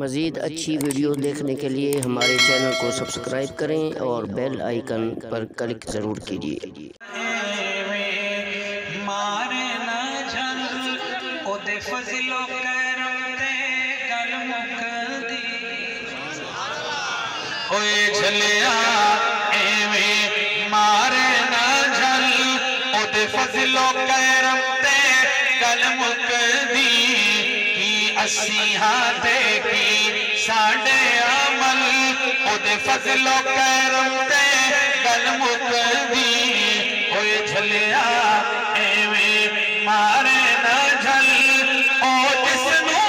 مزید اچھی ویڈیو دیکھنے کے لیے ہمارے چینل کو سبسکرائب کریں اور بیل آئیکن پر کلک ضرور کیجیے۔ ہوئے جھلیا ایویں مارے نہ جھل او دے فضل و کرم تے گل مکدی کی اسیہاں تے کی ساڑے عمل او دے فضل و کرم تے گل مکدی ہوئے جھلیا ایویں مارے نہ جھل او جس نو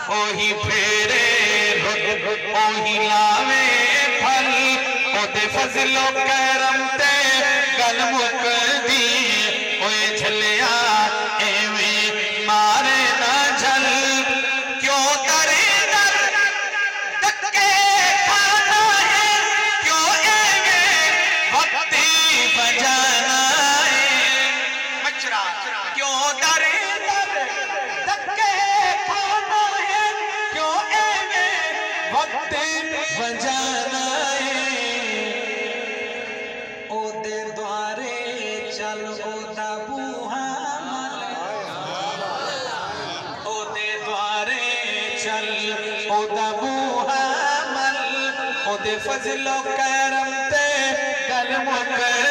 اوہی پھیرے اوہی لاوے پھل او دے فضل و کرم تے گل مکدی ہوئے جھلیا ایویں مارے نہ جھل کیوں کرے در دکے کھانا ہے کیوں ایویں وقتی بجانا ہے مچرا کیوں در وقت بجانا او دے دوارے چل او دا بوہا مل او دے دوارے چل او دا بوہا مل او دے فضل و کرم تے گل مکدی